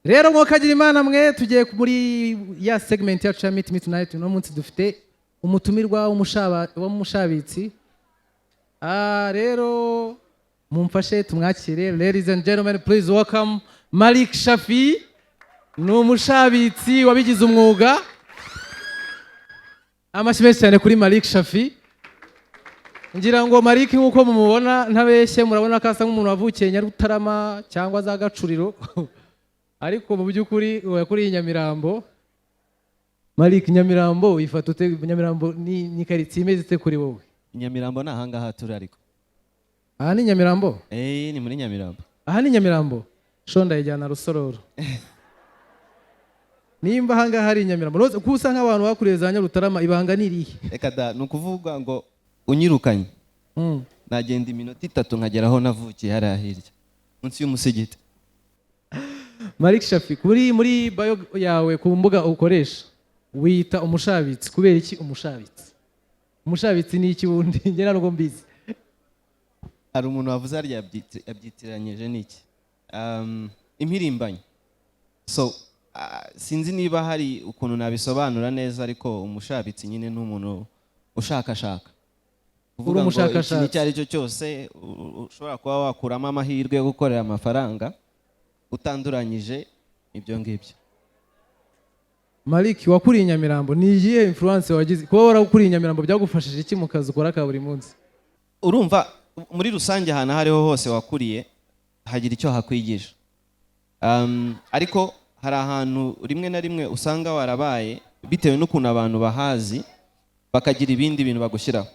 rero mwokagira imana mwe tugiye muri ya segment ya Meet Me Tonight no munsi dufite umutumirwa w'umushabitsi rero mumfashe tumwakire. Ladies and gentlemen, please welcome Malik Shaffy. N'umushabitsi wabigize umwuga. Amashimwe cyane kuri Malik Shaffy. Ngira ngo Malik nkuko mumubona ntabeshye murabona ko asa nk'umuntu wavukiye Nyarutarama cyangwa za Gacuriro. Ariko mu by'ukuri yakuriye Nyamirambo. Malik, Nyamirambo ifata ute? Nyamirambo ni karitsiye imeze ite kuri wowe? Nyamirambo na hanga turi ariko. Aha ni Nyamirambo? Ni muri Nyamirambo. Aha ni Nyamirambo. Shonda yajyana Rusororo. Nimba hanga hari Nyamirambo. Kusa nk'abantu bakuriye za Nyarutarama ibanga nirihe? Reka da nukuvuga ngo unyirukanye. Nagenda iminota 3 nkageraho navukiye hari hirya. Munsi y'umusigiti. Malik Shaffy, muri bio yawe ku mbuga ukoresha wita umushabitsi kubera iki umushabitsi? Umushabitsi ni iki wundi? Ngera ngo mbizi. Hari umuntu wavuze ari yabyitiranyije niki? Impirimbanyi. So sinzi niba hari ukuntu nabisobanura neza, ariko umushabitsi nyine n'umuntu ushakashaka. Uri umushakashatsi. Iki ari cyo cyose ushobora kuba wakuramo amahirwe yo gukorera amafaranga utanduranyije ibyo ngibyo. Malik, wakuriye Nyamirambo, ni iyihe influence wagize kuba warakuriye Nyamirambo byagufashije iki mu kazi ukora ka buri munsi? Urumva muri rusange ahantu hariho hose wakuriye hagira icyo hakwigisha. Ariko hari ahantu rimwe na rimwe usanga warabaye bitewe n'ukuntu abantu bahazi bakagira ibindi bintu bagushyiraho.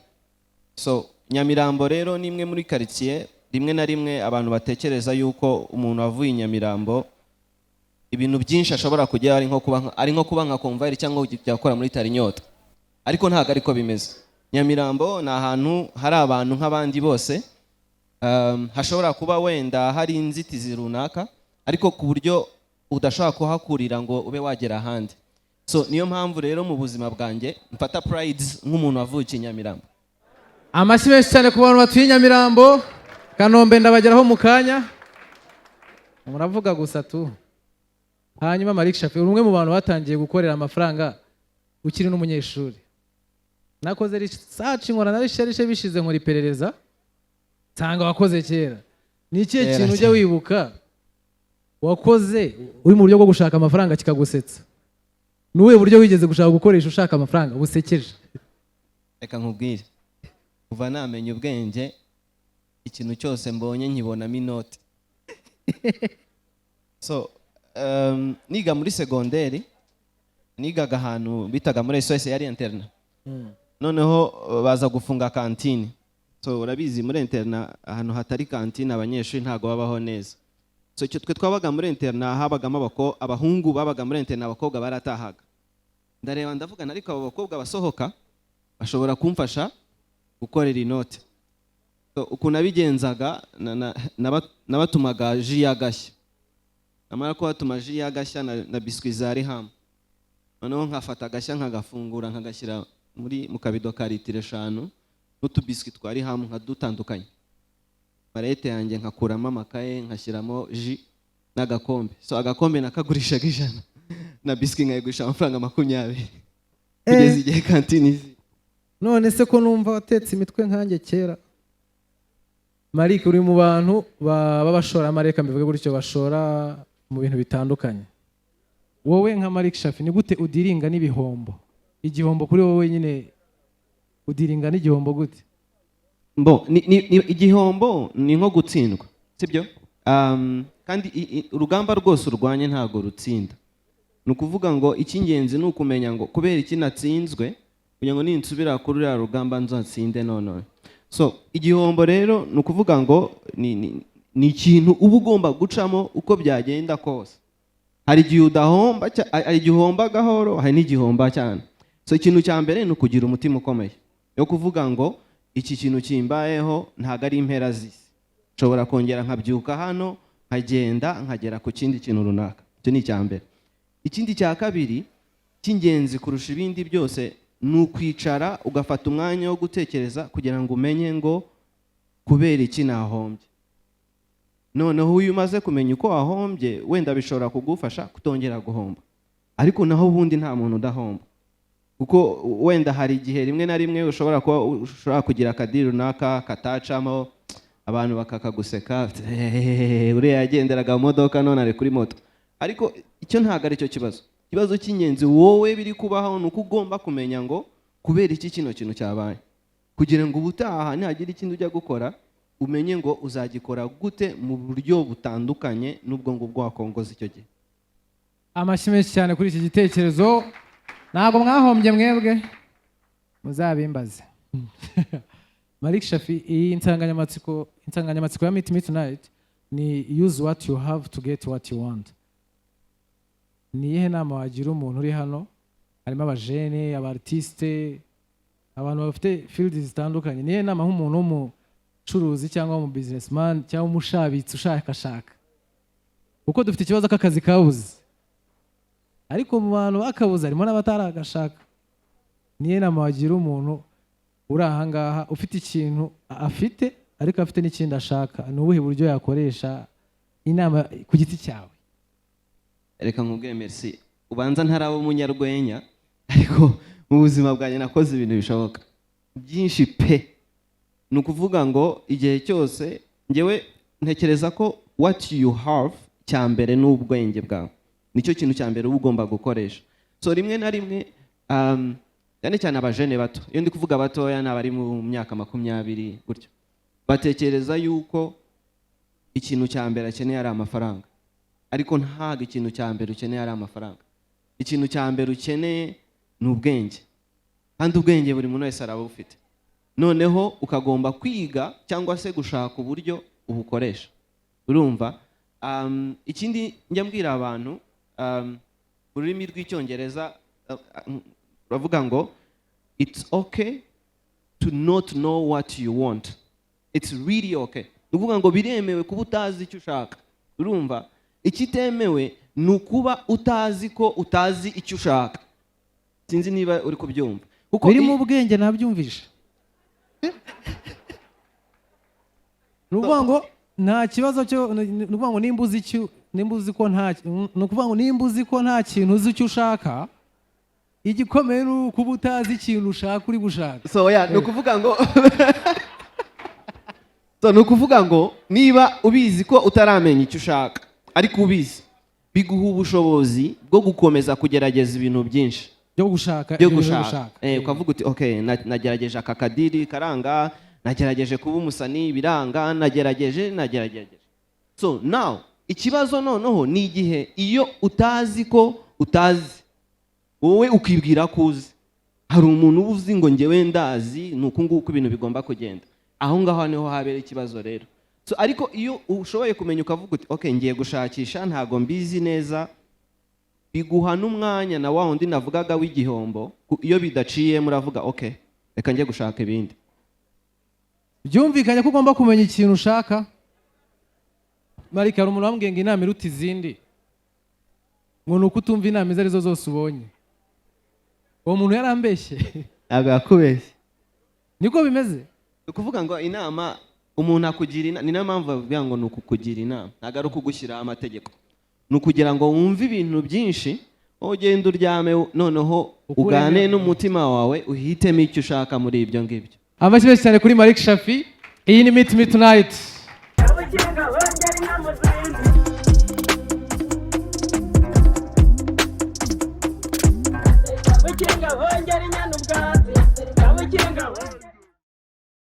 So Nyamirambo rero ni imwe muri quartier rimwe na rimwe abantu batekereza yuko umuntu wavuye Nyamirambo ibintu byinshi ashobora kujya ari nko kuba nka convert cyangwa gukora muri Tarinyota, ariko ntago ariko bimeze. Nyamirambo ni ahantu hari abantu nk'abandi bose. Hashobora kuba wenda hari inzitizi runaka, ariko ku buryo udashobora kuhakurira ngo ube wagera ahandi. So niyo mpamvu rero mu buzima bwanjye mfata pride nk'umuntu wavukiye Nyamirambo. Amashimwe cyane ku bantu batuye Nyamirambo. Kanombe ndabageraho mu kanya. Muravuga gusa tu. Hanyuma Malik Shaffy, umwe mu bantu batangiye gukorera amafaranga ukiri n'umunyeshuri. Nakoze research nkora na research bishize muri perereza. Tanga wakoze kera. Ni ikihe kintu ujya wibuka wakoze uri mu buryo bwo gushaka amafaranga kikagusetsa? Nuwe buryo wigeze gushaka gukoresha ushaka amafaranga busekeje? Reka nkubwire. Kuva namenye ubwenge ikintu cyose mbonye nkibonamo inoti. So niga muri segonderi, nigaga ahantu bitaga muri SOS yari interna. Noneho baza gufunga kantine. So urabizi muri interna ahantu hatari kantine abanyeshuri ntago babaho neza. So icyo twe twabaga muri interna habagamo abahungu babaga muri interna, abakobwa baratahaga. Ndareba ndavuga ariko abo bakobwa basohoka bashobora kumfasha gukorera inoti. So ukuntu abigenzaga nabatumaga ji yagashya. Namara ko batuma ji yagashya na biscuit zari ham. Noneho nkafata agashya nkagafungura nkagashyira mu kabido ka litiro 5 n'utu biscuit twari ham nkadutandukanye. Marete yanjye nkakuramo amakaye nkashyiramo ji n'agakombe. So agakombe nakagurishaga 100 na biscuit nkayigurisha amafaranga 20 kugeza igihe kantine izi. None se ko numva watetse imitwe nkanjye kera. Malik, uri mu bantu babashora amareka mbivuge gutyo bashora mu bintu bitandukanye. Wowe nka Malik Shaffy ni gute udiringa n'ibihombo? Igihombo kuri wowe nyine udiringa n'igihombo gute? Igihombo ni nko gutsindwa, sibyo? Kandi urugamba rwose urwanye ntago rutsinda. Nukuvuga ngo icy'ingenzi ni ukumenya ngo kubera iki natsinzwe kugira ngo ninsubira kuri ya rugamba nzatsinde none. So igihombo rero nukuvuga ngo ni ikintu uba ugomba gucamo uko byagenda kose. Hari igihe udahomba, hari igihomba gahoro, hari n'igihomba cyane. So ikintu cya mbere ni ukugira umutima ukomeye yo kuvuga ngo iki kintu kimbayeho ntago ari impera z'isi. Nshobora kongera nkabyuka hano nkagenda nkagera ku kindi kintu runaka. Icyo ni icya mbere. Ikindi cya kabiri cy'ingenzi kurusha ibindi byose ni ukwicara ugafata umwanya wo gutekereza kugira ngo umenye ngo kubera iki nahombye. noneho uyu umaze kumenya uko wahombye wenda bishobora kugufasha kutongera guhomba, ariko naho ubundi nta muntu udahomba, kuko wenda hari igihe rimwe na rimwe ushobora kugira akadiri runaka katacamo abantu bakakaguseka, uriya yagenderaga mu modoka none ari kuri moto, ariko icyo ntabwo ari cyo kibazo. Ikibazo cy'ingenzi wowe biri kubaho ni uko ugomba kumenya ngo kubera iki kino kintu cyabaye, kugira ngo ubutaha ntihagira ikindi ujya gukora umenye ngo uzagikora gute mu buryo butandukanye n'ubwo ngubwo wakongoza icyo gihe. Amashyi menshi cyane kuri iki gitekerezo. Ntabwo mwahombye mwebwe, muzabimbaze. Malik Shaffy, iyi insanganyamatsiko ya Meet Me Tonight ni use what you have to get what you want. Ni iyihe nama wagira umuntu uri hano? Harimo abajene, abartiste, abantu bafite field zitandukanye. Ni iyihe nama nk'umuntu w'umucuruzi cyangwa mu businessman cyangwa umushabitsi ushaka? Kuko dufite ikibazo k'akazi kabuze, ariko mu bantu bakabuze harimo n'abataragashaka. Ni iyihe nama wagira umuntu uri aha ngaha ufite ikintu afite ariko afite n'ikindi ashaka? Ni ubuhe buryo yakoresha inama ku giti cyawe? Reka nkubwire Merci, ubanza ntaraba umunyarwenya, ariko mu buzima bwanjye nakoze ibintu bishoboka byinshi pe. Ni ukuvuga ngo igihe cyose ngewe ntekereza ko what you have cya mbere ni ubwenge bwawe, nicyo kintu cya mbere uba ugomba gukoresha. So rimwe na rimwe cyane cyane abajene bato, iyo ndi kuvuga batoya ni abari mu myaka 20 gutyo, batekereza yuko ikintu cya mbere akeneye ari amafaranga, ariko ntabwo ikintu cya mbere ukeneye ari amafaranga. Ikintu cya mbere ukeneye ni ubwenge, kandi ubwenge buri muntu wese araba ufite. Noneho ukagomba kwiga cyangwa se gushaka uburyo ubukoresha. Urumva? Ikindi njya mbwira abantu mu rurimi rw'icyongereza bavuga ngo it's okay to not know what you want. It's really okay. Uvuga ngo biremewe kuba utazi icyo ushaka. Urumva? Ikitemewe ni ukuba utazi ko utazi icyo ushaka. Sinzi niba uri kubyumva. Kuko biri mu bwenge nabyumvisha. Nuvuga ngo nta kibazo cyo, nuvuga ngo nimba uzi ko nta kintu uzi icyo ushaka, igikomeye ni ukuba utazi ikintu ushaka uri gushaka. So yeah, ni ukuvuga ngo niba ubizi ko utaramenya icyo ushaka ariko ubizi, biguha ubushobozi bwo gukomeza kugerageza ibintu byinshi byo gushaka. Ukavuga uti okay, nagerageje aka kadiri karanga, nagerageje kuba umusani biranga, nagerageje. So now ikibazo noneho ni igihe iyo utazi ko utazi, wowe ukibwira ko uzi. Hari umuntu uzi ngo ngewe ndazi, nuko nguko ibintu bigomba kugenda. Aho ngaho niho habera ikibazo rero. So ariko iyo ushoboye kumenya ukavuga uti okay, ngiye gushakisha, ntago mbizi neza, biguha n'umwanya na wa wundi navugaga w'igihombo. Iyo bidaciye muravuga okay, reka njye gushaka ibindi. Byumvikanye ko ugomba kumenya ikintu ushaka. Malik, hari umuntu wambwiye ngo inama iruta izindi, ngo nuko utumva inama izo arizo zose ubonye. Uwo muntu yarambeshye. Agakubeshye. Niko bimeze. Ukuvuga ngo inama umuntu akugira inama, ni mpamvu bavuga ngo nukukugira inama, ntago ari ukugushyira amategeko. Nukugira ngo wumve ibintu byinshi, ugende uryame noneho ugane n'umutima wawe uhitemo icyo ushaka muri ibyo ngibyo. Amashyi cyane kuri Malik Shaffy. Iyi ni Meet Me Tonight. Wikinga wongera inyana ubwana